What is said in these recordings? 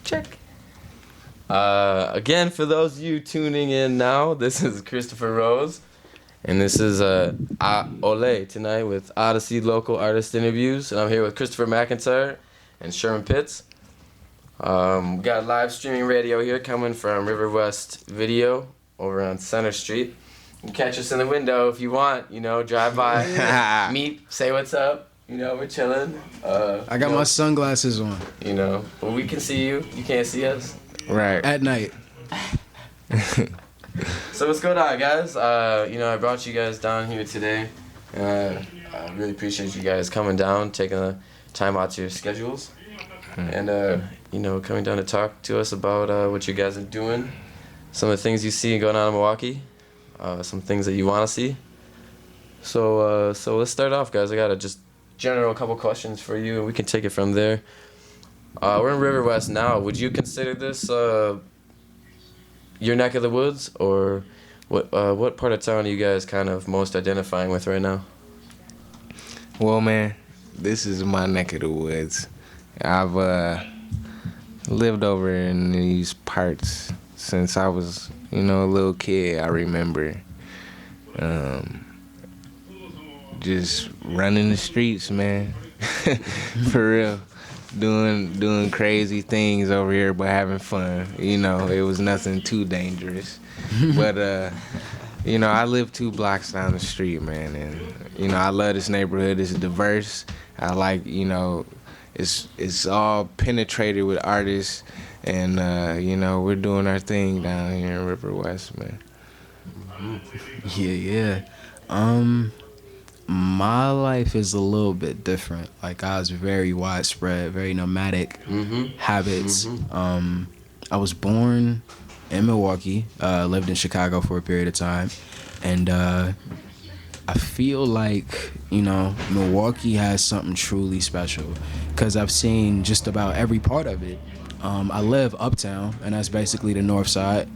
Check. Again, for those of you tuning in now, this is Christopher Rose, and this is OLAi tonight with Odyssey Local Artist Interviews, and I'm here with Christopher McIntyre and Sherman Pitts. We got live streaming radio here coming from River West Video over on Center Street. You can catch us in the window if you want, drive by, meet, say what's up. We're chilling. I got my sunglasses on. But we can see you. You can't see us. Right. At night. So what's going on, guys? I brought you guys down here today. I really appreciate you guys coming down, taking the time out to your schedules. And, coming down to talk to us about what you guys are doing, some of the things you see going on in Milwaukee, some things that you want to see. So let's start off, guys. I got a just general couple questions for you, and we can take it from there. We're in River West now. Would you consider this your neck of the woods, or what part of town are you guys kind of most identifying with right now? Well, man, this is my neck of the woods. I've lived over in these parts since I was, a little kid. I remember just running the streets, man. For real. Doing crazy things over here, but having fun. It was nothing too dangerous. But, I live 2 blocks down the street, man. And, I love this neighborhood. It's diverse. I like, it's all penetrated with artists. And, we're doing our thing down here in River West, man. Yeah. My life is a little bit different. Like, I was very widespread, very nomadic habits. I was born in Milwaukee, lived in Chicago for a period of time, and I feel like, Milwaukee has something truly special because I've seen just about every part of it. I live uptown, and that's basically the north side.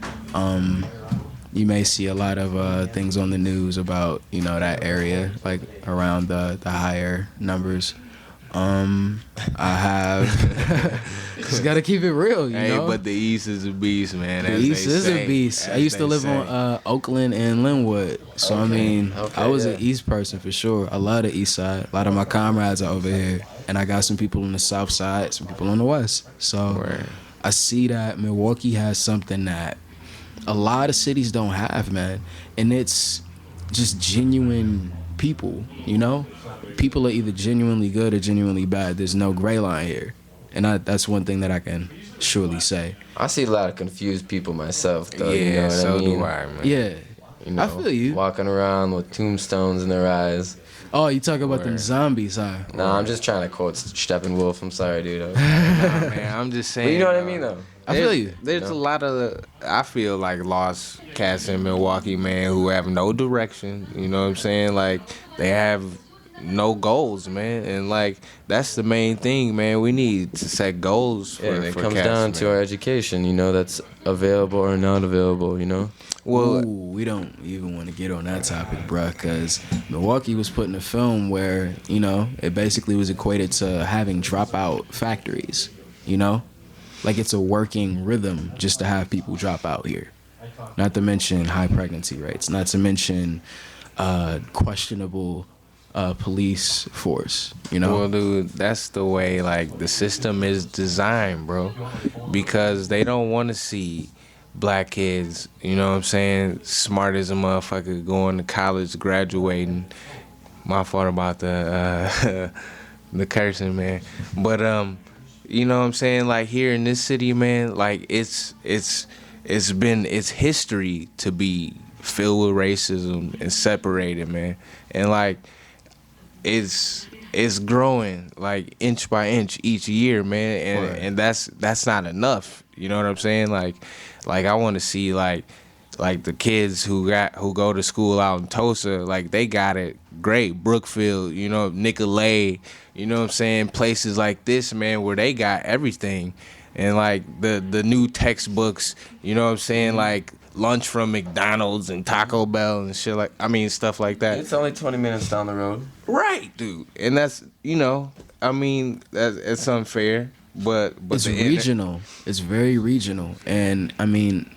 You may see a lot of things on the news about, that area, like around the higher numbers. I have... Just got to keep it real, you know? But the East is a beast, man. The East is a beast. I used to live on Oakland and Linwood. So, I was an East person for sure. I love the East side. A lot of my comrades are over here. And I got some people on the South side, some people on the West. So, I see that Milwaukee has something that a lot of cities don't have, man. And it's just genuine people, People are either genuinely good or genuinely bad. There's no gray line here. And that's one thing that I can surely say. I see a lot of confused people myself, though. Yeah, do I, man. Yeah, I feel you. Walking around with tombstones in their eyes. Oh, you talking about them zombies, huh? Nah, I'm just trying to quote Steppenwolf. I'm sorry, dude. Nah, man, I'm just saying. But you know what I mean, though? I feel you. There's a lot of, I feel like, lost cats in Milwaukee, man, who have no direction. You know what I'm saying? Like, they have no goals, man. And, like, that's the main thing, man. We need to set goals for and it comes cats, down man. to our education, that's available or not available, Well, we don't even want to get on that topic, bruh, because Milwaukee was put in a film where, it basically was equated to having dropout factories, Like, it's a working rhythm just to have people drop out here. Not to mention high pregnancy rates. Not to mention questionable police force, Well, dude, that's the way, like, the system is designed, bro. Because they don't want to see black kids, smart as a motherfucker, going to college, graduating. My fault about the the cursing, man. But like, here in this city, man, like, it's history to be filled with racism and separated, man. And, like, it's growing, like, inch by inch each year, man. And that's not enough. You know what I'm saying? Like I want to see like the kids who go to school out in Tulsa, like, they got it great. Brookfield, Nicolay, you know what I'm saying? Places like this, man, where they got everything. And, like, the new textbooks, you know what I'm saying? Like, lunch from McDonald's and Taco Bell and shit, stuff like that. It's only 20 minutes down the road. Right, dude. And that's, that's unfair. it's regional. It's very regional, and I mean,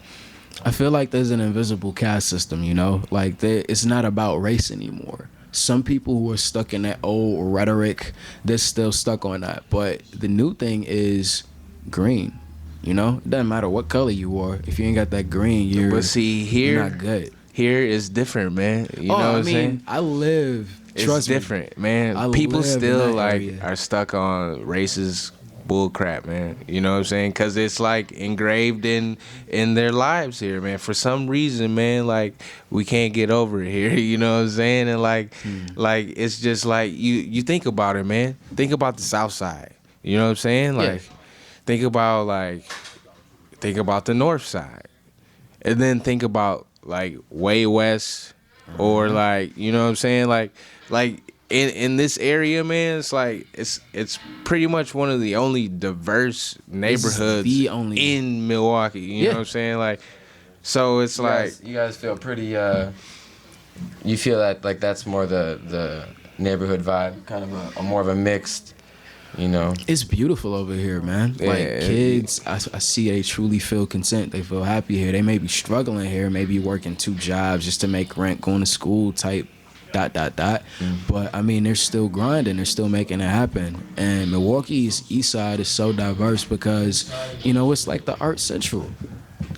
I feel like there's an invisible caste system. You know, like it's not about race anymore. Some people who are stuck in that old rhetoric, they're still stuck on that. But the new thing is green. You know, it doesn't matter what color you are. If you ain't got that green, you're not good. Here is different, man. You know what I'm saying? I live. It's different, man. People still are stuck on racist bull crap, man. You know what I'm saying? Because it's like engraved in their lives here, man. For some reason, man, like we can't get over it here. You know what I'm saying? And like it's just like you think about it, man. Think about the South Side. You know what I'm saying? Like think about the North Side, and then think about like way west, or like, you know what I'm saying? Like in this area, man, it's like it's pretty much one of the only diverse neighborhoods in Milwaukee. You know what I'm saying? Like, so it's you guys feel pretty. You feel that like that's more the neighborhood vibe, kind of a more of a mixed. You know, it's beautiful over here, man. Like kids, I see they truly feel content. They feel happy here. They may be struggling here, maybe working 2 jobs just to make rent, going to school type. ... But I mean, they're still grinding. They're still making it happen. And Milwaukee's East Side is so diverse because, you know, it's like the art central.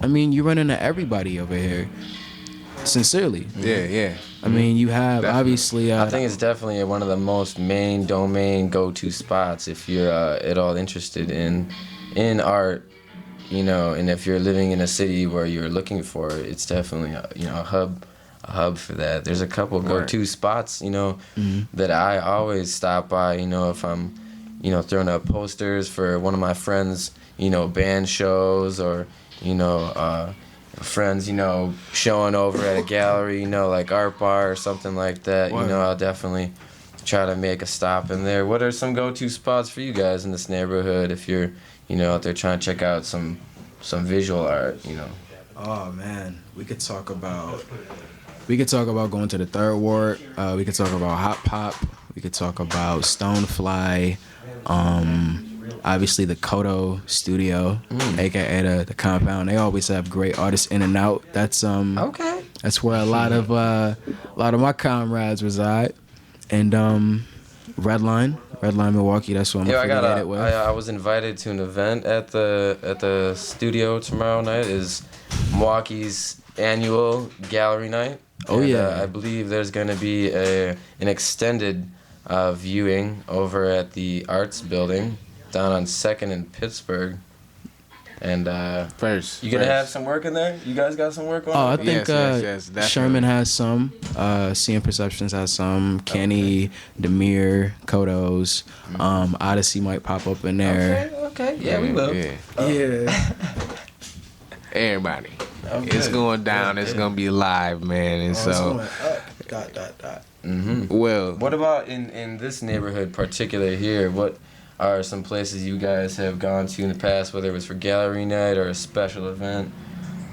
I mean, you run into everybody over here. Sincerely. Yeah. I mean, you have obviously. I think it's definitely one of the most main domain go-to spots if you're at all interested in art, you know, and if you're living in a city where you're looking for it, it's definitely a hub for that. There's a couple go-to spots, you know, that I always stop by, you know, if I'm, you know, throwing up posters for one of my friends, you know, band shows, or, you know, friends, you know, showing over at a gallery, you know, like Art Bar or something like that. You know, I'll definitely try to make a stop in there. What are some go-to spots for you guys in this neighborhood if you're, you know, out there trying to check out some visual art, you know? Oh man, we could talk about going to the Third Ward. We could talk about Hot Pop. We could talk about Stonefly. Obviously the Kodo Studio, aka the Compound. They always have great artists in and out. That's That's where a lot of my comrades reside. And Redline Milwaukee. That's what I'm affiliated with. I was invited to an event at the studio tomorrow night. Is Milwaukee's annual gallery night. I believe there's going to be an extended viewing over at the Arts Building down on 2nd in Pittsburgh. And you gonna have some work in there? You guys got some work on? Oh, I think yes, Sherman has some. CM Perceptions has some. Kenny, Demir, Kodos, Odyssey might pop up in there. Okay. Yeah, we will. Yeah. Everybody. Okay. It's going down. It's gonna be live, man. And so. It's going up. ... Well, what about in this neighborhood particular here? What are some places you guys have gone to in the past, whether it was for gallery night or a special event,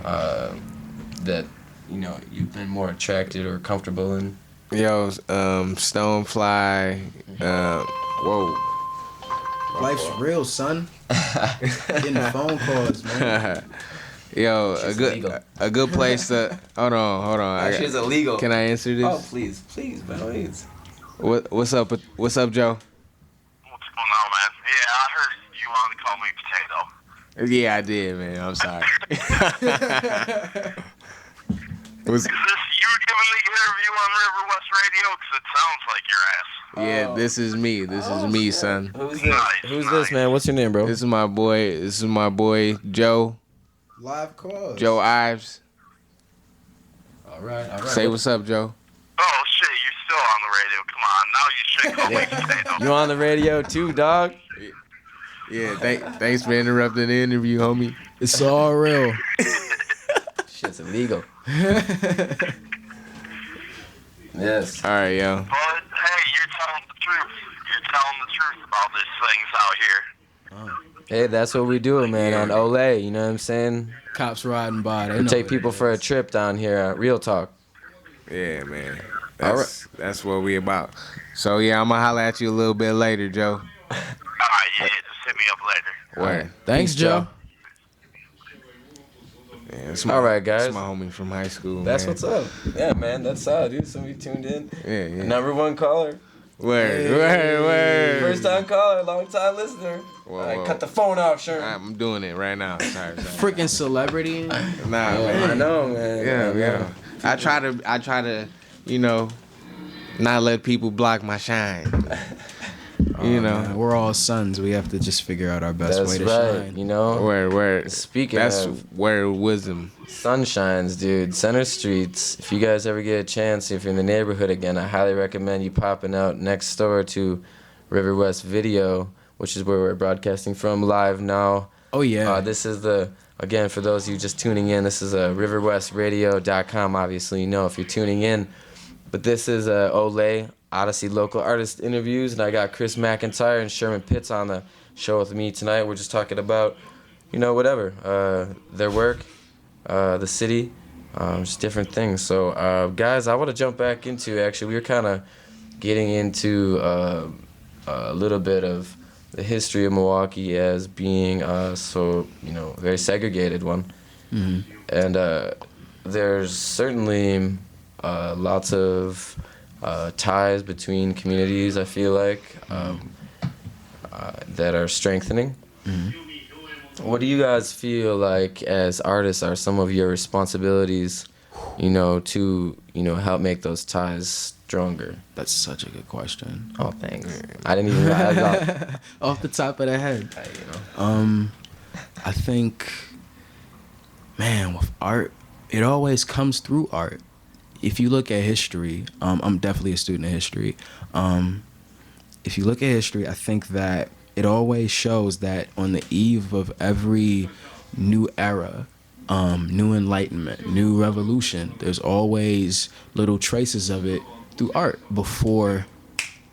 that, you know, you've been more attracted or comfortable in? Yo, Stonefly. Whoa. Life's real, son. Getting phone calls, man. Yo, a good place to hold on. Actually, it's illegal. Can I answer this? Oh, please, by all means. What's up? What's up, Joe? What's going on, man? Yeah, I heard you wanted to call me Potato. Yeah, I did, man. I'm sorry. Is this you giving the interview on River West Radio? Because it sounds like your ass. Yeah, this is me. This is me, son. Who's this, man? What's your name, bro? This is my boy, Joe. Live calls. Joe Ives. All right. Say what's up, Joe. Oh, shit, you're still on the radio. Come on, now you should call me Potato. You on the radio too, dog? Yeah, thanks for interrupting the interview, homie. It's all real. Shit's illegal. Yes. All right, yo. But, hey, you're telling the truth. You're telling the truth about these things out here. Hey, that's what we do, man, on OLAi, you know what I'm saying? Cops riding by. We take people for a trip down here at Real Talk. Yeah, man. That's what we about. So, yeah, I'm going to holler at you a little bit later, Joe. All right, yeah, just hit me up later. Word. Thanks, Peace, Joe. Yeah, it's All right, guys. It's my homie from high school. That's man. what's up. Yeah, man, that's solid, dude. Somebody tuned in. Yeah. Number one caller. Word. Hey. Word. First time caller, long time listener. Whoa. Cut the phone off, Sherm. I'm doing it right now. Sorry. Freaking celebrity. Nah, Yeah, man. I know, man. Yeah. I try to, not let people block my shine. Man, we're all sons. We have to just figure out our best That's way to right. shine. You know. Where Speaking that's of where wisdom. sun shines, dude. Center Streets. If you guys ever get a chance, if you're in the neighborhood again, I highly recommend you popping out next door to River West Video, which is where we're broadcasting from live now. Oh yeah. This is again, for those of you just tuning in, this is riverwestradio.com. Obviously, you know if you're tuning in. But this is OLAi, Odyssey Local Artist Interviews, and I got Chris McIntyre and Sherman Pitts on the show with me tonight. We're just talking about, whatever, their work, the city, just different things. So, guys, I want to jump back into, actually, we were kind of getting into a little bit of the history of Milwaukee as being very segregated one. Mm-hmm. And there's certainly lots of ties between communities, I feel like, that are strengthening. Mm-hmm. What do you guys feel like as artists are some of your responsibilities, to, help make those ties stronger? That's such a good question. Oh, thanks. I didn't even realize Off the top of the head. that. I think, man, with art, it always comes through art. If you look at history, I'm definitely a student of history. If you look at history, I think that it always shows that on the eve of every new era, new enlightenment, new revolution, there's always little traces of it through art before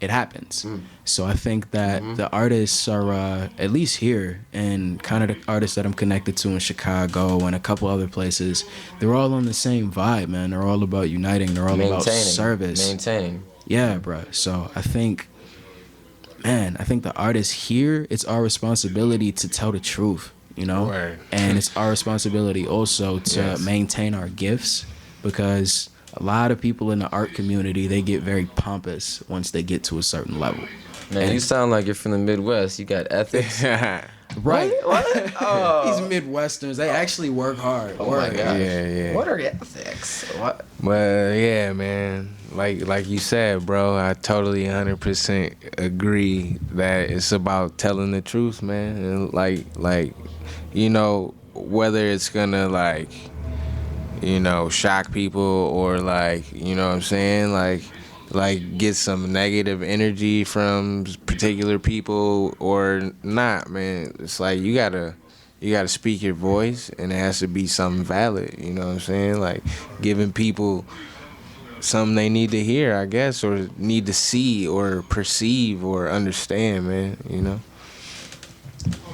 it happens. So I think that the artists are, at least here, and kind of the artists that I'm connected to in Chicago and a couple other places, they're all on the same vibe, man. They're all about uniting. They're all about service. Maintaining. Yeah, bro. So I think the artists here, it's our responsibility to tell the truth, Word. And it's our responsibility also to maintain our gifts, because a lot of people in the art community, they get very pompous once they get to a certain level. Man, you sound like you're from the Midwest. You got ethics. Right. What? Oh. These Midwesterners, they actually work hard. Oh my gosh. Yeah. What are ethics? What? Well, yeah, man. Like you said, bro, I totally 100% agree that it's about telling the truth, man. And whether it's gonna shock people or what I'm saying, get some negative energy from particular people or not, man. It's like you gotta speak your voice, and it has to be something valid, you know what I'm saying? Giving people something they need to hear, I guess, or need to see or perceive or understand, man,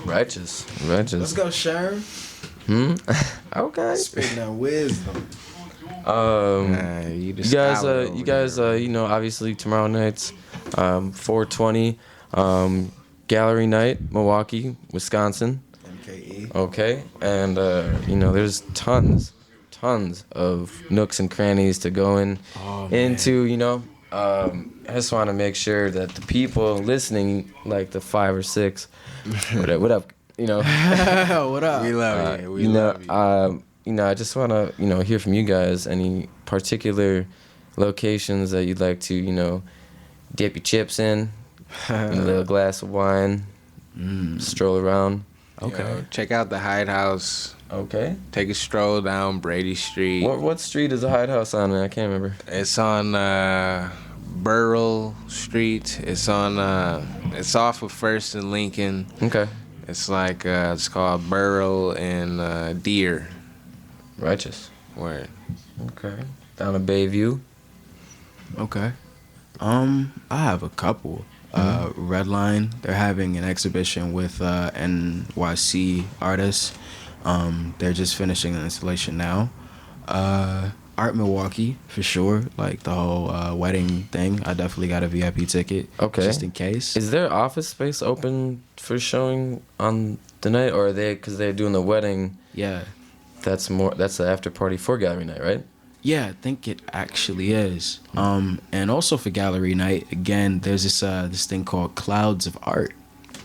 Righteous. Let's go, Sharon. Okay. Spitting that wisdom. You guys, obviously tomorrow night's 420 gallery night, Milwaukee, Wisconsin. MKE. Okay, and there's tons of nooks and crannies to go into. I just want to make sure that the people listening, like the 5 or 6, what up? What up? We love you. We love you. I just want to, hear from you guys. Any particular locations that you'd like to, dip your chips in, a little glass of wine, stroll around. Okay. Check out the Hidehouse. Okay. Take a stroll down Brady Street. What street is the Hidehouse on, man? I can't remember. It's on Burrell Street. It's on. It's off of First and Lincoln. Okay. It's it's called Burrell and Deer. Righteous. Word. Okay. Down to Bayview. Okay. I have a couple. Redline, they're having an exhibition with NYC artists. They're just finishing the installation now. Art Milwaukee, for sure. The whole wedding thing. I definitely got a VIP ticket. Okay. Just in case. Is there office space open for showing on the night, or are they because they're doing the wedding? Yeah. That's the after party for gallery night, right? Yeah, I think it actually is. And also for gallery night, again, there's this thing called Clouds of Art.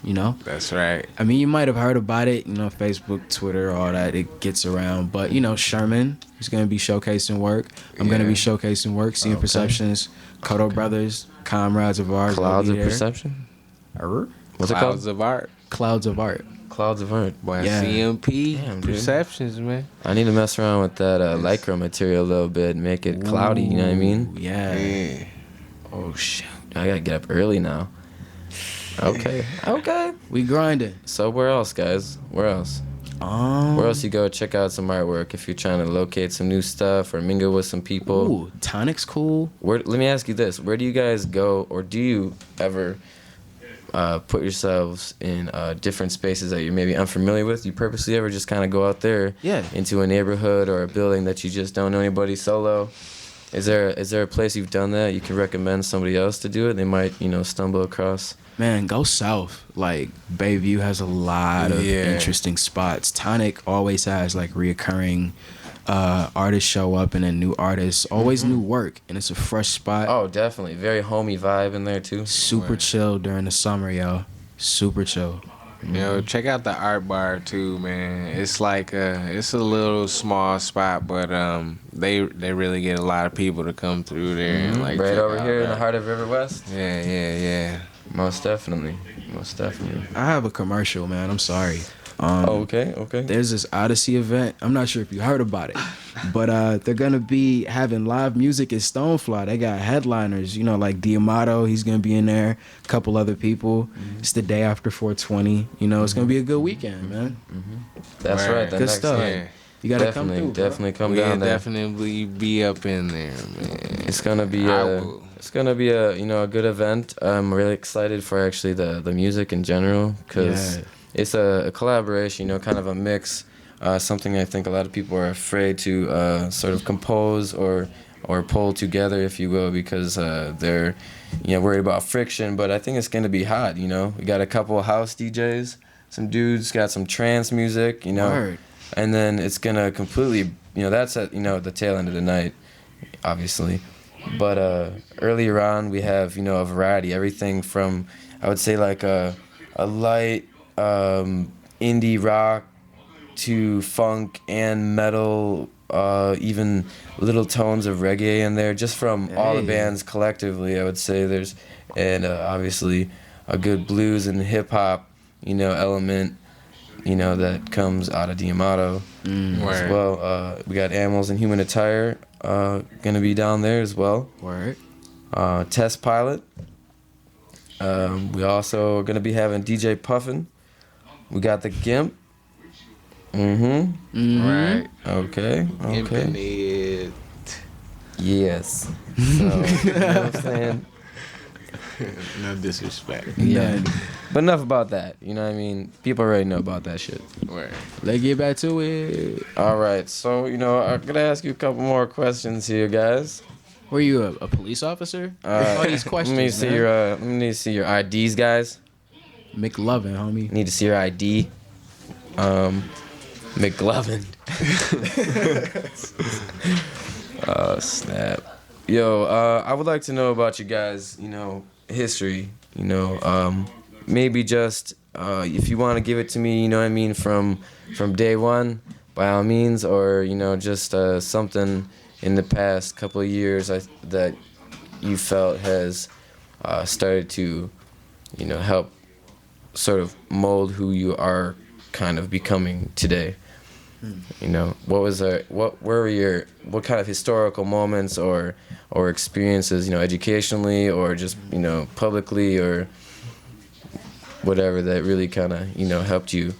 You know? That's right. I mean, you might have heard about it, you know, Facebook, Twitter, all that, it gets around. But, you know, Sherman is going to be showcasing work. I'm going to be showcasing work, Seeing Perceptions, Kodo Brothers, comrades of ours. Clouds of Perception? What's it called? Clouds of Art. Clouds of Art. Clouds of Art. Boy, Yeah. CMP Damn, dude. Perceptions, man. I need to mess around with that lycra material a little bit, make it cloudy, you know what I mean? Yeah. Yeah. Oh, shoot. I got to get up early now. Okay. Okay. We grinding. So where else, guys? Where else? Where else you go check out some artwork if you're trying to locate some new stuff or mingle with some people? Ooh, Tonic's cool. Let me ask you this. Where do you guys go, or do you ever put yourselves in different spaces that you're maybe unfamiliar with? You purposely ever just kind of go out there into a neighborhood or a building that you just don't know anybody solo? Is there a place you've done that you can recommend somebody else to do it? They might, stumble across. Man, go south. Like, Bayview has a lot of interesting spots. Tonic always has, like, reoccurring artists show up and then new artists. Always new work, and it's a fresh spot. Oh, definitely. Very homey vibe in there, too. Super chill during the summer, yo. Super chill. Yo, check out the art bar too, man. It's like it's a little small spot, but they really get a lot of people to come through there and like right check over out here in that. the heart of River West. Yeah. Most definitely. I have a commercial, man. I'm sorry. Okay. There's this Odyssey event. I'm not sure if you heard about it, but they're gonna be having live music at Stonefly. They got headliners, like Diamato. He's gonna be in there. A couple other people. It's the day after 420. It's gonna be a good weekend, man. That's right. The Good next stuff. night. You gotta come through. Definitely come We'll down there. definitely be up in there, man. It's gonna be a good event. I'm really excited for actually the music in general because it's a collaboration, kind of a mix. Something I think a lot of people are afraid to sort of compose or pull together, if you will, because they're worried about friction. But I think it's gonna be hot. We got a couple of house DJs, some dudes got some trance music, Word. and then it's gonna completely, that's at the tail end of the night, obviously. But earlier on, we have a variety, everything from I would say like a light indie rock to funk and metal, even little tones of reggae in there, just from all the bands collectively. I would say there's, and obviously a good blues and hip hop, element, that comes out of Diamato as well. We got Animals in Human Attire gonna be down there as well. Word. Test Pilot. We also are gonna be having DJ Puffin. We got the Gimp. Right. Okay. Infinite. Yes. So, you know what I'm saying? No disrespect. Yeah. But enough about that. You know what I mean? People already know about that shit. Right. Let's get back to it. All right. So, I'm going to ask you a couple more questions here, guys. Were you a police officer? All these questions, Let me see man. let me see your IDs, guys. McLovin, homie. Need to see your ID. McLovin. Oh, snap. Yo, I would like to know about you guys, history, maybe just if you want to give it to me, from day one, by all means, or, just something in the past couple of years that you felt has started to, help sort of mold who you are kind of becoming today. What kind of historical moments or experiences, educationally or just, publicly or whatever that really kind of, helped you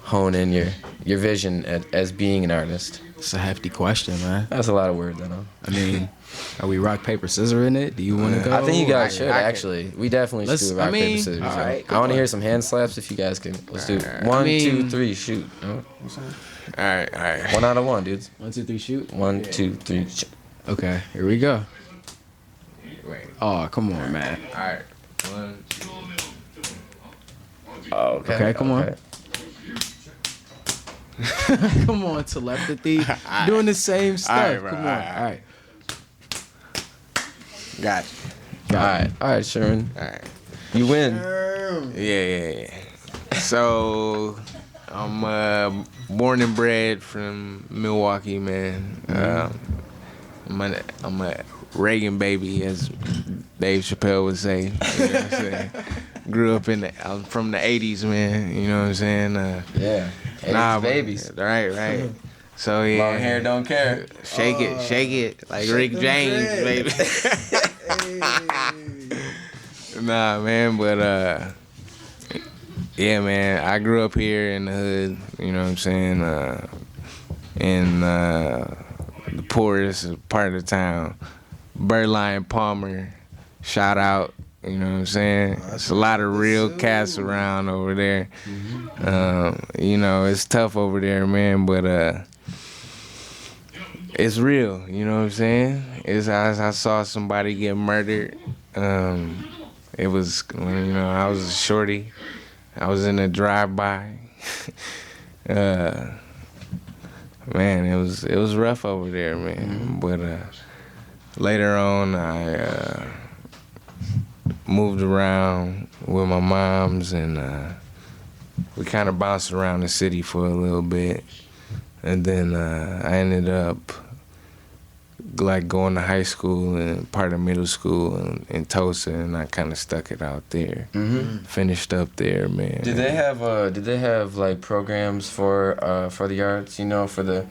hone in your vision as being an artist? It's a hefty question, man. That's a lot of words, I know. I mean, are we rock, paper, scissors in it? Do you want to go? I think you guys should, I actually. We definitely should do rock, paper, scissors. all right, I want to hear some hand slaps if you guys can. Let's do 1, 2, 3, shoot. All right. 1 out of 1, dudes. 1, 2, 3, shoot. 1, 2, 3, shoot. Okay, here we go. Wait. Oh, come on, man. All right. 1, 2. Okay, Okay, come on. Come on, telepathy. Doing the same stuff. bro, Come on. All right. Got All right, Sherman. All right. You win. Yeah. So, I'm born and bred from Milwaukee, man. I'm a Reagan baby, as Dave Chappelle would say. You know what I'm saying? Grew up I'm from the 80s, man. You know what I'm saying? Yeah. 80s babies. Right. So, yeah. Long hair don't care. Shake it like Rick James, baby. Nah, man, but yeah, man, I grew up here in the hood, you know what I'm saying, in the poorest part of the town, Birdline Palmer, shout out, you know what I'm saying. There's a lot of real cats around over there. You know, it's tough over there, man, but it's real, you know what I'm saying. I saw somebody get murdered. It was, you know, I was a shorty. I was in a drive-by. Man, it was rough over there, man. But later on, I moved around with my moms, and we kind of bounced around the city for a little bit. And then I ended up like going to high school and part of middle school in Tulsa, and I kind of stuck it out there. Finished up there, man. Did they have like programs for the arts? You know, for the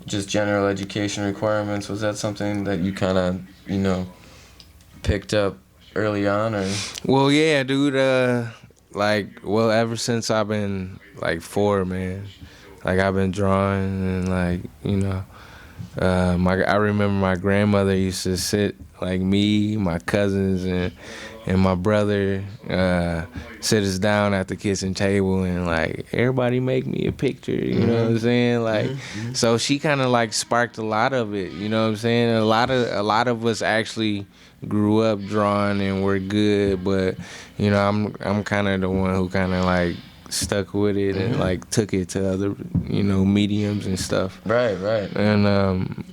just general education requirements? Was that something that you kind of, you know, picked up early on, or? Well, yeah, dude. Ever since I've been like 4, man. Like I've been drawing, and like, you know. I remember my grandmother used to sit, like me, my cousins, and my brother, sit us down at the kitchen table and like, everybody make me a picture, you know what I'm saying? Like, so she kind of like sparked a lot of it, you know what I'm saying? A lot of us actually grew up drawing and we're good, but you know, I'm kind of the one who kind of like stuck with it and like took it to other, you know, mediums and stuff. Right. And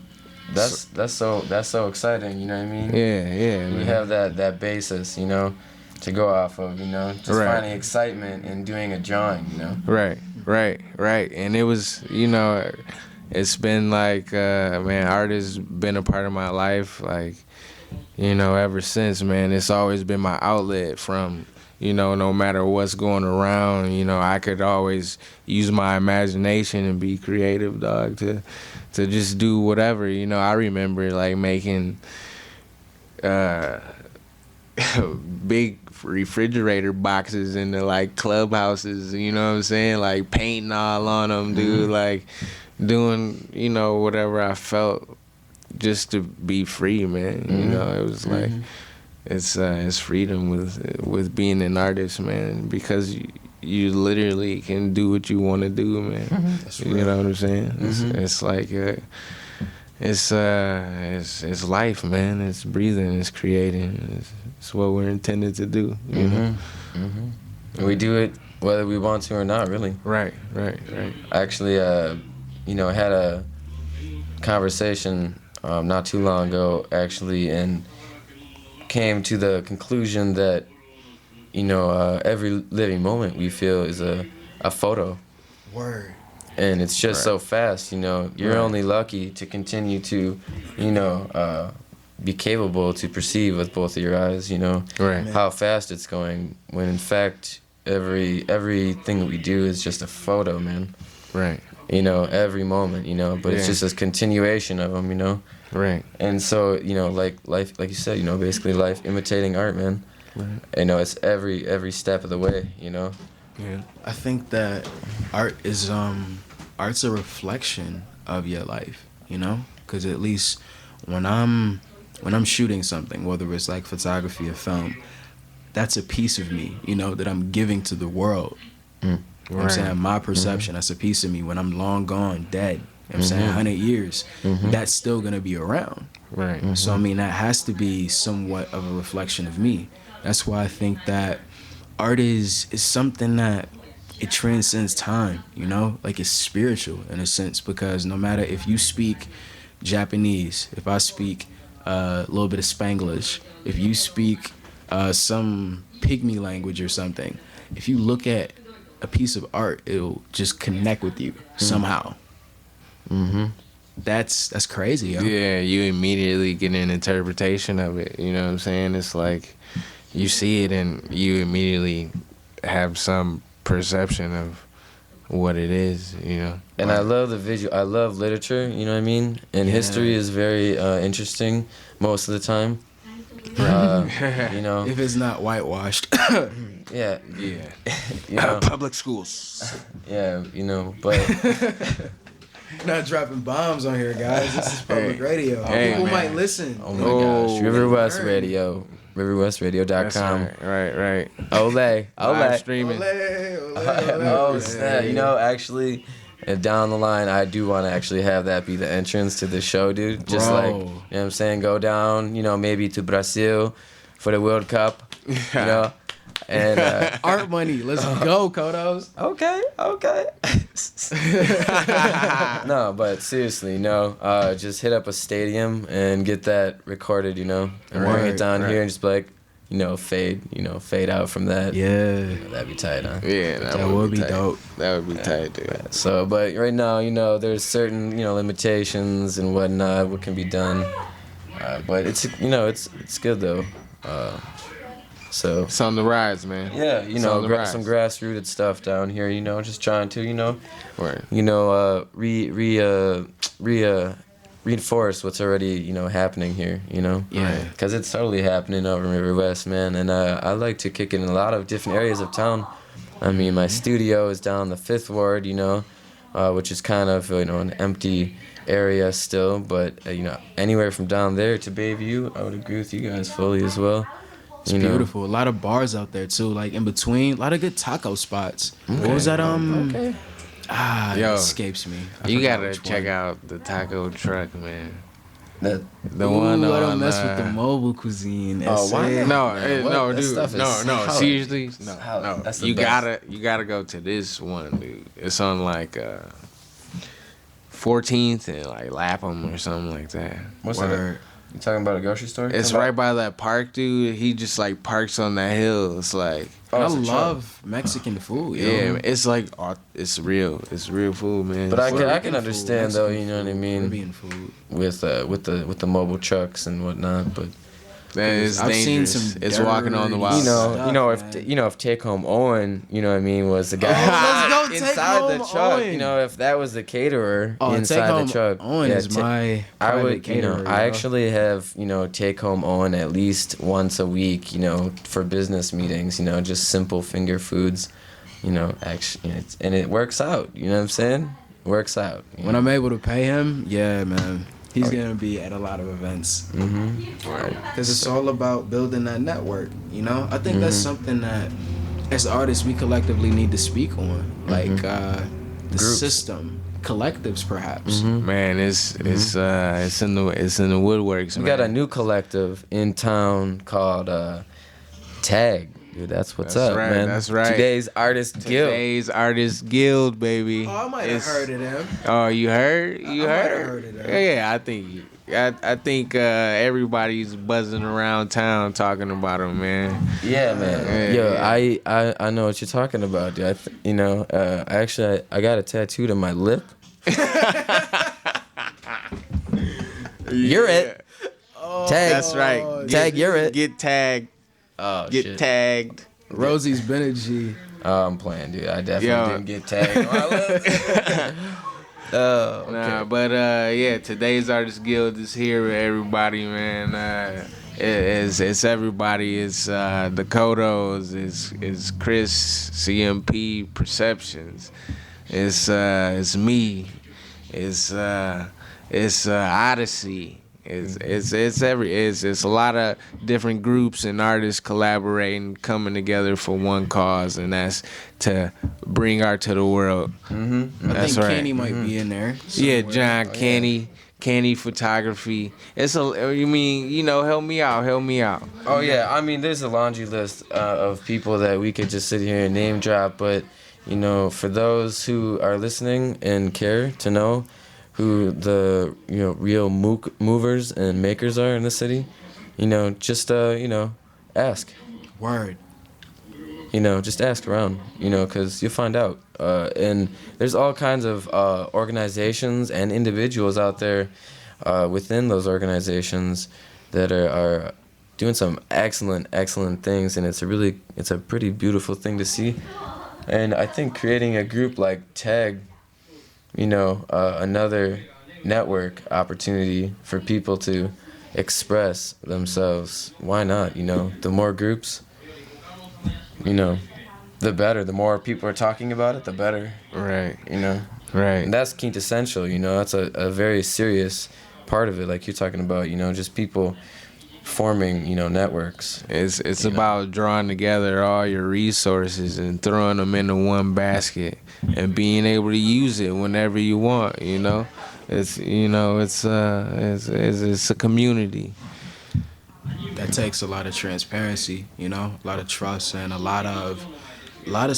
that's so exciting, you know what I mean? Yeah. You have that basis, you know, to go off of, you know, just finding excitement in doing a drawing, you know. Right. And it was, you know, it's been like, man, art has been a part of my life, like, you know, ever since, man. It's always been my outlet from, you know, no matter what's going around, you know, I could always use my imagination and be creative, dog, to just do whatever. You know, I remember like making big refrigerator boxes into like clubhouses, you know what I'm saying? Like painting all on them, dude, like doing, you know, whatever I felt just to be free, man. You know, it was like, it's freedom with being an artist, man, because you literally can do what you want to do, man. You know what I'm saying? It's like it's life, man. It's breathing, it's creating. It's what we're intended to do, you know. And we do it whether we want to or not, really. Right. Actually, you know, I had a conversation not too long ago, actually, and came to the conclusion that, you know, every living moment we feel is a photo. Word. And it's just so fast, you know. You're only lucky to continue to, you know, be capable to perceive with both of your eyes, you know, how fast it's going, when in fact everything that we do is just a photo, man. Right. You know, every moment, you know, but it's just a continuation of them, you know. Right. And so, you know, like life, like you said, you know, basically life imitating art, man. Right. You know, it's every step of the way, you know. Yeah. I think that art is art's a reflection of your life, you know? Because at least when I'm shooting something, whether it's like photography or film, that's a piece of me, you know, that I'm giving to the world. You know what I'm saying? My perception, that's a piece of me. When I'm long gone, dead, you know what I'm saying, 100 years, that's still going to be around. Right. So, I mean, that has to be somewhat of a reflection of me. That's why I think that art is something that it transcends time, you know? Like it's spiritual in a sense, because no matter if you speak Japanese, if I speak a little bit of Spanglish, if you speak some pygmy language or something, if you look at a piece of art, it'll just connect with you somehow. Mm-hmm. That's crazy, yo. Yeah, you immediately get an interpretation of it. You know what I'm saying? It's like you see it and you immediately have some perception of what it is, you know. And I love the visual. I love literature. You know what I mean? And history is very interesting most of the time. You know, If it's not whitewashed. yeah, Yeah. you know, Public schools. yeah, you know, but Not dropping bombs on here, guys. This is public radio. Hey, People man. might listen. oh my gosh, River West Radio, That's riverwestradio.com. right. OLAi, Live OLAi. streaming. Oh snap! You know, actually, down the line, I do want to actually have that be the entrance to the show, dude. Just Bro. like, you know what I'm saying, go down, you know, maybe to Brazil for the World Cup, you know, and Art money. Let's go, Kodos. okay. No, but seriously, no, just hit up a stadium and get that recorded, you know, and bring it down here and just be like, you know, fade out from that. Yeah. That'd be tight, huh? Yeah, That would be tight. dope. That would be tight, dude. So, but right now, you know, there's certain, you know, limitations and whatnot, what can be done. But it's, you know, it's good though. So It's on the rise, man. yeah, you It's know, on the rise. some grassrooted stuff down here. You know, just trying to, you know, Right. reinforce what's already, you know, happening here. You know, Yeah. because it's totally happening over in River West, man. And I like to kick it in a lot of different areas of town. I mean, my studio is down the 5th Ward, you know, which is kind of, you know, an empty area still. But, you know, anywhere from down there to Bayview, I would agree with you guys fully as well. It's You know. beautiful. A lot of bars out there too. Like in between, a lot of good taco spots. What was that? Okay. It escapes me. I You forgot gotta which check one. out the taco truck, man. That, The Ooh, one I on. don't mess with the mobile cuisine. Oh, why SA. not? No, Man, what? no, That dude, stuff is no. solid. Seriously, no, Solid. no. That's the You best. gotta go to this one, dude. It's on like 14th and like Lapham or something like that. what's Word. that? You talking about a grocery store? It's right by that park, dude. He just like parks on that hill. It's like, Oh, I it's a truck. love Mexican food. Yo. yeah, it's like it's real. It's real food, man. But I Puerto can Rican understand food, though, Mexican you know what I food, mean, Caribbean food. with the mobile trucks and whatnot. But that is I've seen dangerous. some It's walking on the dirty wild. you know, Stuff, if if Take Home Owen, you know what I mean, was the guy let's go Take inside the Home truck. Owen. You know, if that was the caterer Oh, Take inside Home the truck, Owen is Ta- my I private would, you know, caterer, I yo. actually have, you know, Take Home Owen at least once a week, you know, for business meetings, you know, just simple finger foods, you know, actually, and it works out, you know what I'm saying? Works out. you When know? I'm able to pay him, yeah, man, he's gonna be at a lot of events. Right. Because it's all about building that network, you know? I think that's something that, as artists, we collectively need to speak on. Like, the Groups. system, collectives, perhaps. Man, it's in the woodworks. We man. got a new collective in town called Tag. Dude, that's what's That's up, right, man. that's right. Today's Artist Guild. Today's Artist Guild, baby. Oh, I might have It's- heard of them. Oh, you heard? You I might heard? have heard of that. Yeah, I think everybody's buzzing around town talking about them, man. Yeah, man. Yeah, Yo, I know what you're talking about, dude. You know, actually, I got it tattooed on my lip. You're it. Tag. That's right. Tag, you're it. Get tagged. Oh, Get shit. tagged. Rosie's been a G. Oh, I'm playing, dude. I definitely Yo. didn't get tagged on my lip. Oh, okay. Nah, but yeah, today's Artist Guild is here with everybody, man. It's everybody. It's the Kodos. It's Chris, CMP, Perceptions. It's me. It's Odyssey. It's a lot of different groups and artists collaborating, coming together for one cause, and that's to bring art to the world. I That's think right. Kenny might be in there. Yeah, somewhere. John Kenny photography. You mean, you know, help me out. Oh yeah, I mean, there's a laundry list of people that we could just sit here and name drop, but you know, for those who are listening and care to know who the, you know, real movers and makers are in the city, you know, just you know, ask. Word. You know, just ask around, you know, because you'll find out. And there's all kinds of organizations and individuals out there within those organizations that are doing some excellent things, and it's a pretty beautiful thing to see. And I think creating a group like TAG, you know, another network opportunity for people to express themselves. Why not? You know, the more groups, you know, the better. The more people are talking about it, the better. Right. You know? Right. And that's quintessential, you know? That's a very serious part of it, like you're talking about, you know, just people forming, you know, networks. It's about drawing together all your resources and throwing them into one basket and being able to use it whenever you want, you know? It's, you know, it's a community. That takes a lot of transparency, you know, a lot of trust, and a lot of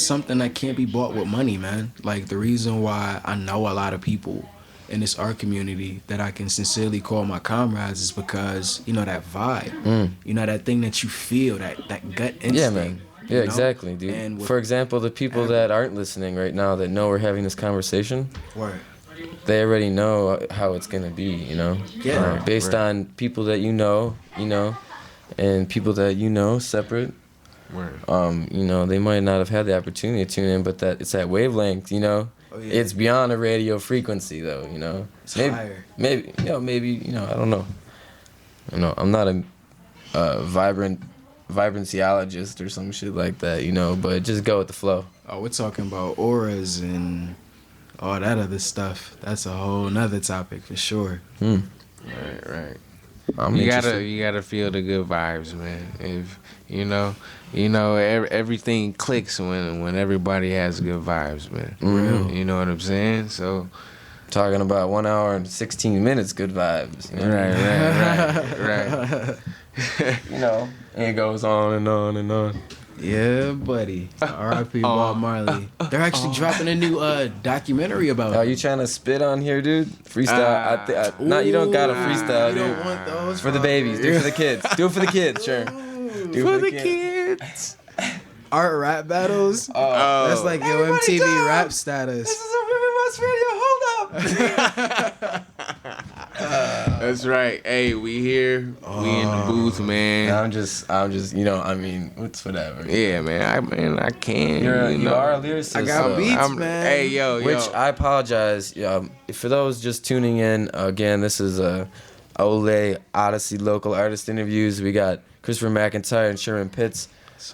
something that can't be bought with money, man. Like, the reason why I know a lot of people in this art community that I can sincerely call my comrades is because, you know, that vibe, you know, that thing that you feel, that gut instinct. Yeah, man. Yeah, you know? exactly, dude. And for example, the people that aren't listening right now that know we're having this conversation, Word. they already know how it's gonna be, you know? Yeah. Based on people that you know, and people that you know separate. Word. You know, they might not have had the opportunity to tune in, but that it's that wavelength, you know? Oh, yeah. It's beyond a radio frequency, though, you know? It's higher. Maybe, you know, I don't know. You know, I'm not a vibrancyologist or some shit like that, you know, but just go with the flow. Oh, we're talking about auras and all that other stuff. That's a whole nother topic for sure. Right. I'm You interested. gotta feel the good vibes, man. If you know, everything clicks when everybody has good vibes, man. Real. You know what I'm saying? So Talking about 1 hour and 16 minutes, good vibes. You know? right. You know, and it goes on and on and on. Yeah, buddy. R.I.P. Bob Marley. They're actually dropping a new documentary about Are him. you trying to spit on here, dude? Freestyle? No, you don't gotta freestyle, You dude. don't want those It's for the babies. Do it for the kids. Do it for the kids, sure. Do it For the kids. Art rap battles. Oh. That's like your Everybody MTV down. rap status. This is a River West Radio. Hold up. That's right. Hey, we here. We in the booth, man. I'm just, you know, I mean, it's whatever. Yeah, man. I can. You know. are a lyricist. I got so- beats, man. Hey, yo. Which I apologize. For those just tuning in, again, this is OLAi Odyssey Local Artist Interviews. We got Christopher McIntyre and Sherman Pitts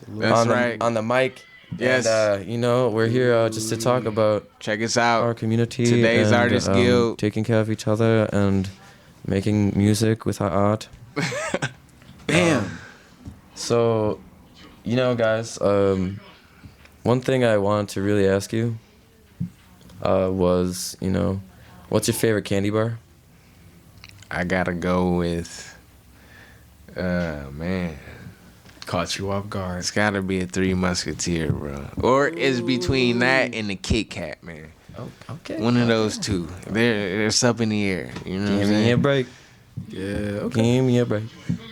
That's right. on the mic. Yes. And, you know, we're here just to talk about Check us our out. community. Today's and, Artist Guild. Taking care of each other and making music with our art. Bam. So, you know, guys, one thing I wanted to really ask you was, you know, what's your favorite candy bar? I gotta go with, man. Caught you off guard. It's gotta be a Three Musketeer, bro. Or it's between that and the Kit Kat, man. Oh, okay. One of those two. They're up in the air. You know what I'm Give me a saying? break. Yeah, okay. Give me a break.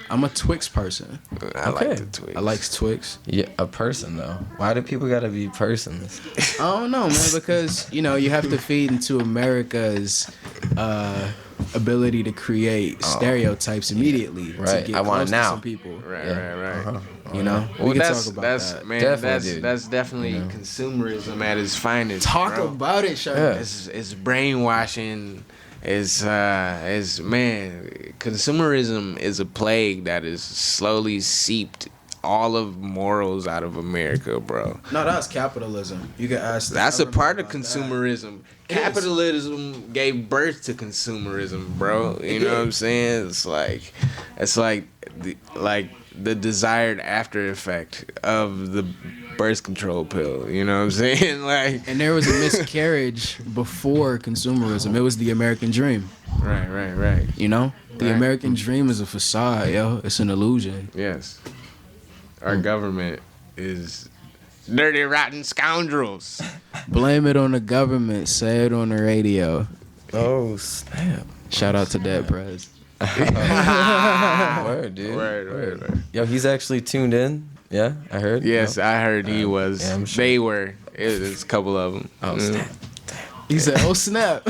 I'm a Twix person. I Okay. like the Twix. I like Twix. Yeah, a person though. Why do people gotta be persons? I don't know, man, because, you know, you have to feed into America's ability to create stereotypes immediately. Right. To get I want it close to now. Some people. Right. You know? Well, We can that's talk about that's that. man. Definitely, dude. That's definitely consumerism at its finest. Talk bro. about it, Sharp. Yeah. It's brainwashing. It's man, consumerism is a plague that is slowly seeped all of morals out of America, bro. No, that's capitalism. You can ask the That's a government part of about that. consumerism. It is. Capitalism gave birth to consumerism, bro. You know what I'm saying? It's like the desired after effect of the birth control pill. You know what I'm saying? Like, And there was a miscarriage before consumerism. It was the American dream. right. You know? The Right. American dream is a facade, yo. It's an illusion. Yes. Our government is Dirty, rotten scoundrels. Blame it on the government. Say it on the radio. Oh snap! Shout out to Dead Prez. Word, dude. Word. Yo, he's actually tuned in. Yeah, I heard. Yes, I heard he was. Yeah, I'm sure. They were. It was a couple of them. Oh snap! He said, "Oh snap."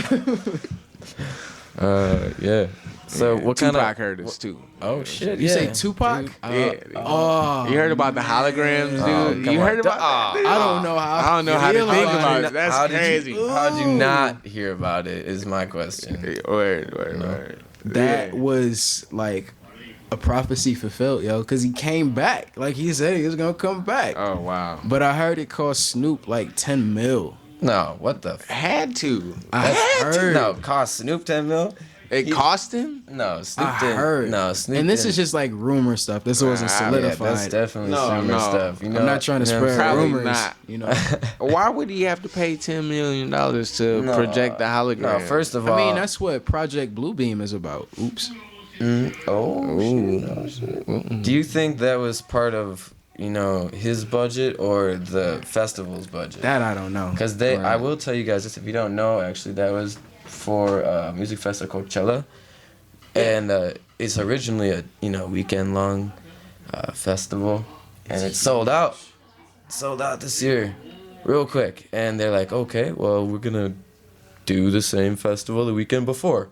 Yeah. So what kind Tupac of? heard us too. Oh shit! You yeah. say Tupac? Dude, Yeah. Oh, You heard about the holograms, dude? Oh, come You on. heard about that? I don't know how. I don't know how to feel think about about it. it. That's How did crazy. How'd you not hear about it? Is my question. Word. That Yeah. was like a prophecy fulfilled, yo, because he came back. Like he said, he was gonna come back. Oh, wow. But I heard it cost Snoop like 10 mil. No, what the? Had to. I heard. No, cost Snoop 10 mil. It cost him? No, Snoop I didn't. heard. No, Snoop. And this didn't. is just like rumor stuff. This wasn't Nah, yeah, solidified. Yeah, that's definitely No, rumor no. stuff. You know, I'm not trying to you know what I'm spread saying? Probably rumors. not. You know. Why would he have to pay $10 million to No, project the hologram? No, first of all, I mean, that's what Project Bluebeam is about. Oops. Do you think that was part of his budget or the festival's budget? That I don't know. Because I will tell you guys this if you don't know. Actually, that was for music festival Coachella, and it's originally a weekend long festival, and it sold out this year, real quick. And they're like, okay, well we're gonna do the same festival the weekend before,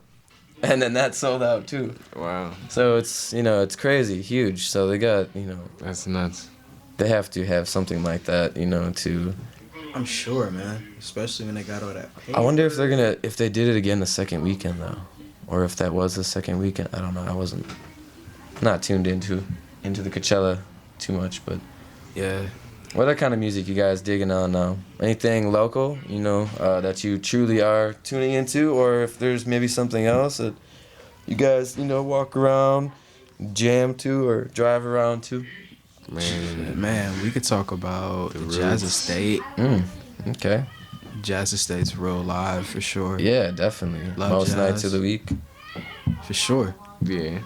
and then that sold out too. Wow. So it's crazy, huge. So they got That's nuts. they have to have something like that to. I'm sure, man. Especially when they got all that paper. I wonder if if they did it again the second weekend though, or if that was the second weekend. I don't know. I wasn't not tuned into the Coachella too much, but Yeah. what other kind of music you guys digging on now? Anything local, that you truly are tuning into, or if there's maybe something else that you guys walk around, jam to, or drive around to? Man, we could talk about Jazz Estate. Okay. Jazz Estate's real live for sure. Yeah, definitely. Love Most jazz. nights of the week. For sure. Yeah.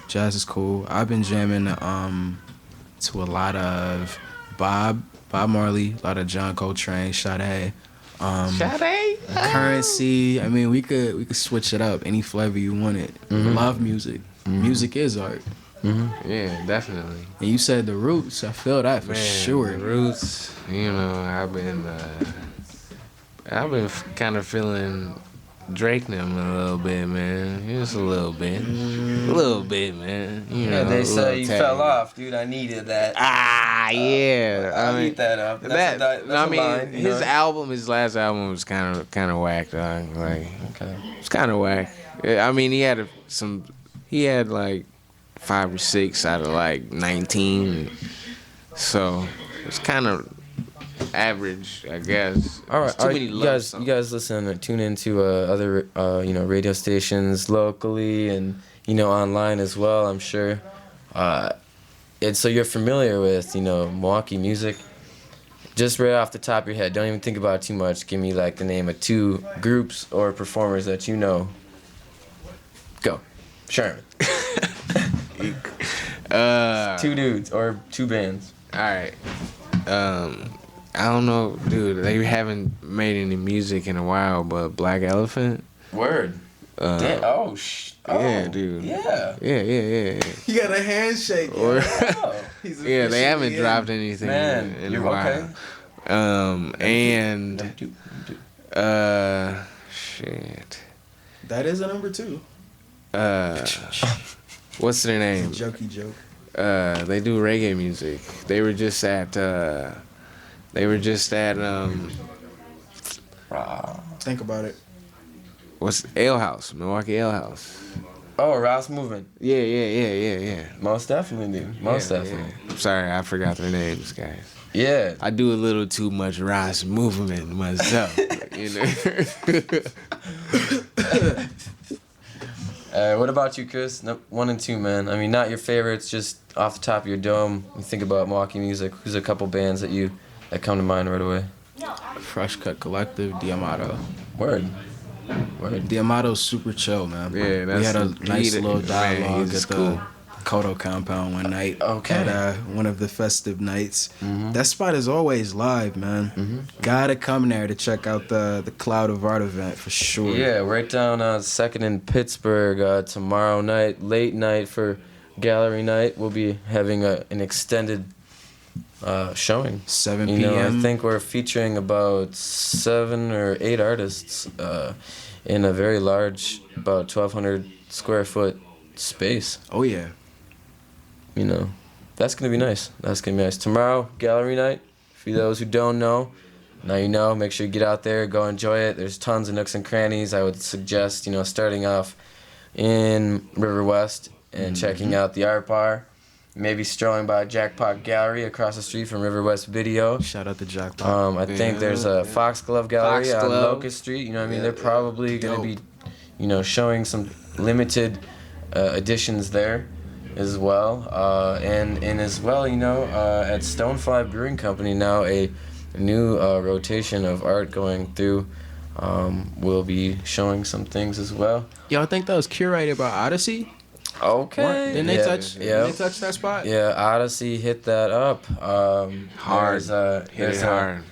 Jazz is cool. I've been jamming to a lot of Bob Marley, a lot of John Coltrane, Sade. Sade? Currency. I mean, we could switch it up any flavor you wanted. Love music. Music is art. Yeah, definitely. And you said the roots. I feel that for sure. The roots, I've been kind of feeling Drake them a little bit, man. Just a little bit. A little bit, man. Yeah, they a say little you tag. fell off, dude. I needed that. Yeah. I'll eat that up. That's a line, his last album was kind of whack, dog. Like, Okay. it's kind of whack. I mean, he had like 5 or 6 out of like 19, so it's kind of average, I guess. All right, It's too many you love guys, songs. listen or tune into other radio stations locally and online as well. I'm sure. And so you're familiar with Milwaukee music. Just right off the top of your head, don't even think about it too much. Give me like the name of 2 groups or performers that you know. Go, Sherman. 2 dudes or 2 bands. All right. I don't know, dude. They haven't made any music in a while, but Black Elephant. Word. Damn. Yeah, dude. Yeah. Yeah. You got a handshake. Or, Oh. yeah, they haven't dropped anything Man, in a you're while. okay. And shit. That is a number 2. What's their name? Jokey joke. They do reggae music. They were just at Think about it. what's Ale House, Milwaukee Ale House. Oh, Rouse Movement. Yeah. Most definitely, dude. Most Yeah, definitely. yeah. I'm sorry, I forgot their names, guys. Yeah. I do a little too much Ross movement myself, What about you, Chris? No, 1 and 2, man. I mean, not your favorites, just off the top of your dome. You think about Milwaukee music. Who's a couple bands that come to mind right away? Fresh Cut Collective, Diamato. Word. Diamato's super chill, man. Yeah, we had a that's nice he- little man, dialogue he's at the cool. Kodo compound one night. Okay. At one of the festive nights. That spot is always live, man. Gotta come there to check out the Cloud of Art event for sure. Yeah, right down 2nd in Pittsburgh tomorrow night, late night for gallery night. We'll be having an extended showing. 7 You know, p.m. I think we're featuring about 7 or 8 artists in a very large, about 1,200 square foot space. Oh yeah. You know, that's gonna be nice. That's gonna be nice. Tomorrow, gallery night. For those who don't know, now you know. Make sure you get out there, go enjoy it. There's tons of nooks and crannies. I would suggest, you know, starting off in River West and checking out the Art Bar. Maybe strolling by Jackpot Gallery across the street from River West Video. Shout out to Jackpot. I think there's a Foxglove Gallery on Foxglove. Locust Street. You know what I mean? They're probably going to be, you know, showing some limited editions there as well. And as well, you know, at Stonefly Brewing Company now a new rotation of art going through. We'll be showing some things as well. Y'all think that was curated by Odyssey? Okay. Didn't they touch? Yeah. Didn't they touch that spot? Yeah, Odyssey hit that up. Hard. There's hard.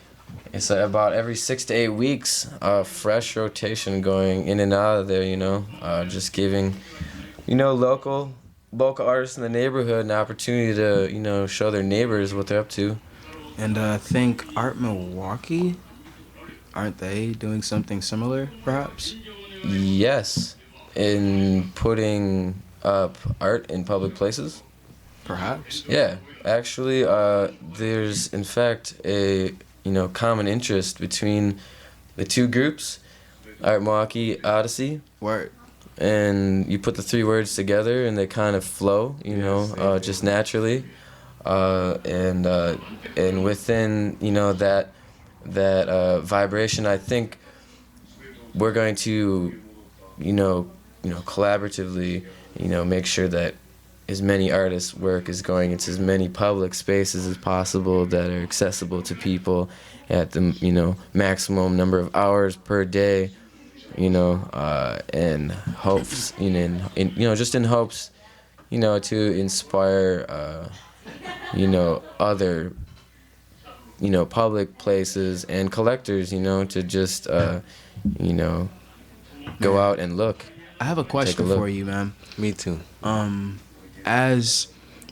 It's about every 6 to 8 weeks, fresh rotation going in and out of there. You know, just giving, you know, local artists in the neighborhood an opportunity to, you know, show their neighbors what they're up to. And I think Art Milwaukee, aren't they doing something similar, perhaps? Yes, in putting up art in public places. Perhaps. Yeah, actually, there's in fact a, you know, common interest between the two groups, Art Milwaukee, Odyssey, Word. and you put the 3 words together and they kind of flow, you know, just naturally, and within, you know, that vibration, I think we're going to, you know, collaboratively, you know, make sure that as many artists' work is going into as many public spaces as possible that are accessible to people at the, you know, maximum number of hours per day, you know, and hopes, you know, just in hopes, you know, to inspire, you know, other, you know, public places and collectors, you know, to just, you know, go out and look. I have a question look. for you, man. Me too. As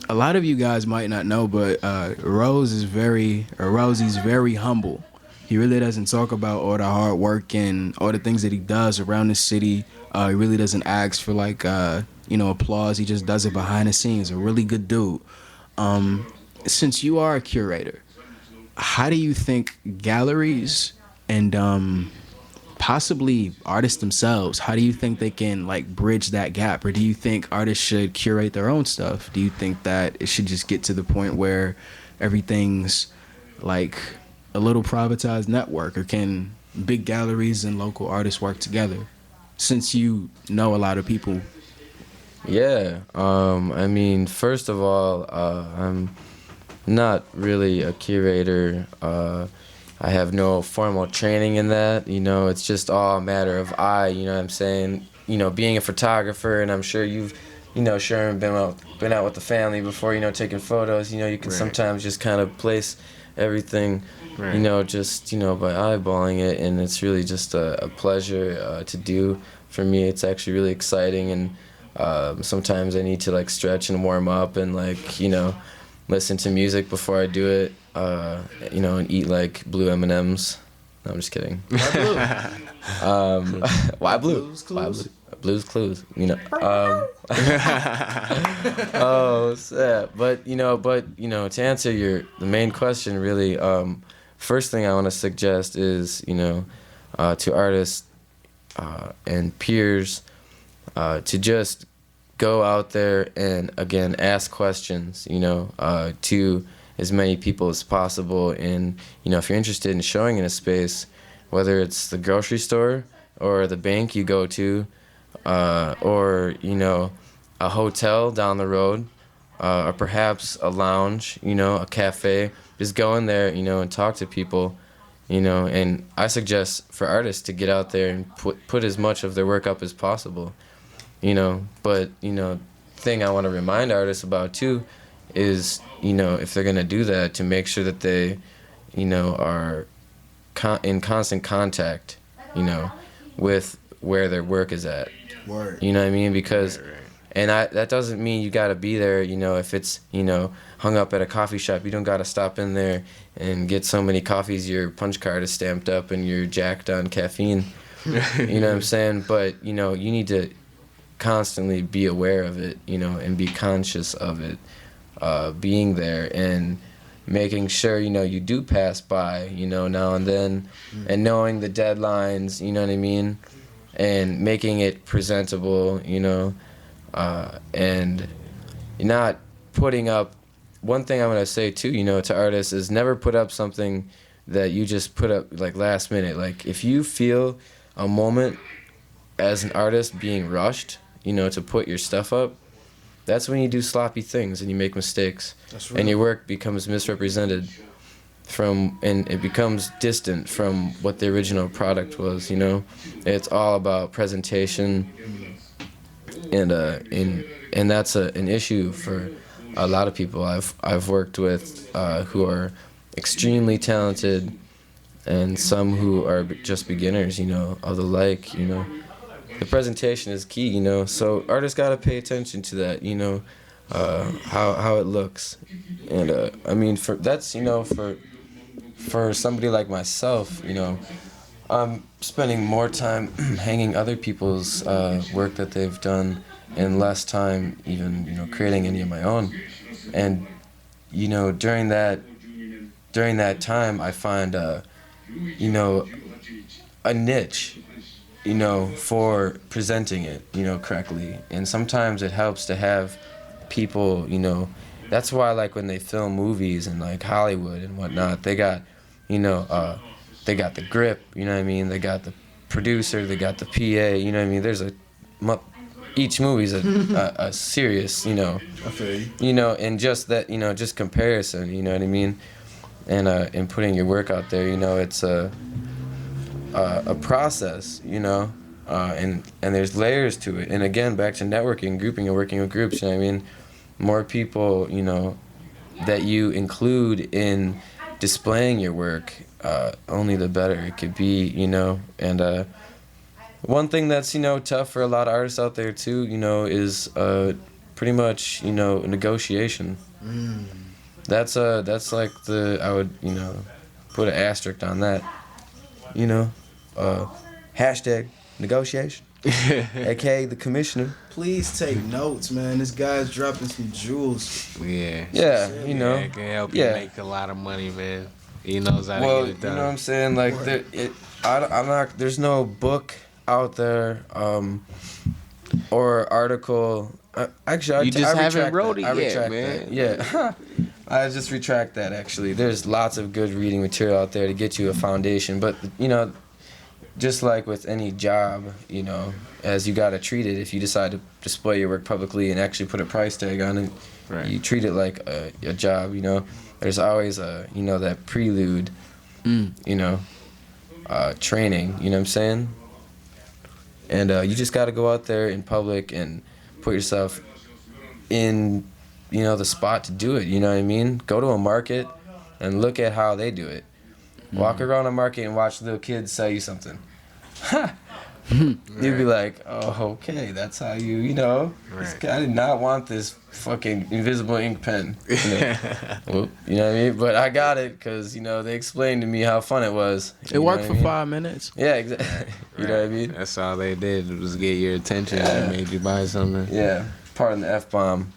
a lot of you guys might not know, but Rosie's very humble. He really doesn't talk about all the hard work and all the things that he does around the city. He really doesn't ask for like you know, applause. He just does it behind the scenes. A really good dude. Since you are a curator, how do you think galleries and possibly artists themselves, how do you think they can like bridge that gap? Or do you think artists should curate their own stuff? Do you think that it should just get to the point where everything's like a little privatized network? Or can big galleries and local artists work together? Since you know a lot of people. Yeah, I mean, first of all, I'm not really a curator. I have no formal training in that. You know, it's just all a matter of eye. You know what I'm saying? You know, being a photographer, and I'm sure you've, you know, sure been out with the family before. You know, taking photos. You know, you can sometimes just kind of place everything. You know, just, you know, by eyeballing it, and it's really just a pleasure to do. For me, it's actually really exciting, and sometimes I need to like stretch and warm up and like, you know, listen to music before I do it, you know, and eat like blue M&Ms. No, I'm just kidding. Why blue? Blue's Clues? Why blue? Blue's Clues, you know. Oh, sad. But you know, to answer the main question, really, first thing I want to suggest is, you know, to artists and peers, to just go out there and again ask questions, you know, to as many people as possible. And you know, if you're interested in showing in a space, whether it's the grocery store or the bank you go to, or you know, a hotel down the road, or perhaps a lounge, you know, a cafe, just go in there, you know, and talk to people, you know. And I suggest for artists to get out there and put as much of their work up as possible. You know, but, you know, thing I want to remind artists about too is, you know, if they're gonna do that, to make sure that they, you know, are in constant contact, you know, with where their work is at. Word. You know what I mean? Because, and that doesn't mean you gotta be there. You know, if it's, you know, hung up at a coffee shop, you don't gotta stop in there and get so many coffees your punch card is stamped up and you're jacked on caffeine. You know what I'm saying? But, you know, you need to constantly be aware of it, you know, and be conscious of it, being there and making sure, you know, you do pass by, you know, now and then, and knowing the deadlines, you know what I mean, and making it presentable, you know, and not putting up. One thing I'm gonna say too, you know, to artists is never put up something that you just put up like last minute. Like if you feel a moment as an artist being rushed, you know, to put your stuff up, that's when you do sloppy things and you make mistakes. That's real. And your work becomes misrepresented and it becomes distant from what the original product was, you know. It's all about presentation, and that's an issue for a lot of people I've worked with who are extremely talented, and some who are just beginners, you know, of the like, you know. The presentation is key, you know, so artists gotta pay attention to that, you know, how it looks, and I mean, for that's, you know, for somebody like myself, you know, I'm spending more time hanging other people's work that they've done, and less time even, you know, creating any of my own, and you know, during that time, I find you know, a niche, you know, for presenting it, you know, correctly. And sometimes it helps to have people, you know, that's why, like, when they film movies in, like, Hollywood and whatnot, they got, you know, they got the grip, you know what I mean? They got the producer, they got the PA, you know what I mean? There's each movie's a serious, you know, I feel you. You know, and just that, you know, just comparison, you know what I mean? And putting your work out there, you know, it's a process, you know, and there's layers to it. And again, back to networking, grouping, and working with groups, you know what I mean? More people, you know, that you include in displaying your work, only the better it could be, you know. And one thing that's, you know, tough for a lot of artists out there too, you know, is pretty much, you know, negotiation. That's like I would, you know, put an asterisk on that, you know. Hashtag negotiation, aka the commissioner. Please take notes, man. This guy's dropping some jewels. Yeah. Yeah, you know. Yeah, it can help you make a lot of money, man. He knows how to Well, get it done. you know what I'm saying? Like, I'm not. There's no book out there, or article. Actually, You just haven't wrote it I yet, retract man. that. Yeah. I just retract that, actually. There's lots of good reading material out there to get you a foundation. But, you know, just like with any job, you know, as you got to treat it, if you decide to display your work publicly and actually put a price tag on it, Right. you treat it like a job, you know. There's always you know, that prelude, you know, training, you know what I'm saying? And you just got to go out there in public and put yourself in, you know, the spot to do it, you know what I mean? Go to a market and look at how they do it. Walk around a market and watch little kids sell you something. You'd be like, oh, okay, that's how you know. Right. I did not want this fucking invisible ink pen. You know, well, you know what I mean? But I got it because, you know, they explained to me how fun it was. It worked for 5 minutes. Yeah, exactly. You know what I mean? That's all they did was get your attention and made you buy something. Yeah, pardon the F-bomb.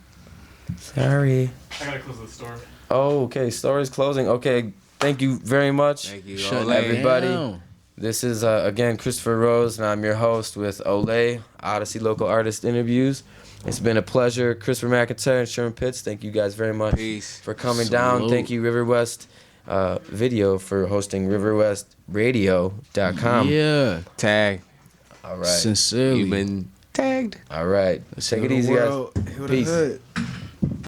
Sorry. I gotta close the store. Oh, okay, store is closing. Okay, thank you very much. Thank you, Shut OLAi. everybody. down. This is, again, Christopher Rose, and I'm your host with OLAi, Odyssey Local Artist Interviews. It's been a pleasure. Christopher McIntyre and Sherman Pitts, thank you guys very much Peace. for coming down. Salute. Thank you, River West Video, for hosting riverwestradio.com. Yeah. Tag. All right. Sincerely. You've been tagged. All right. Take it Heal the easy, guys. world, heal the Peace. hood.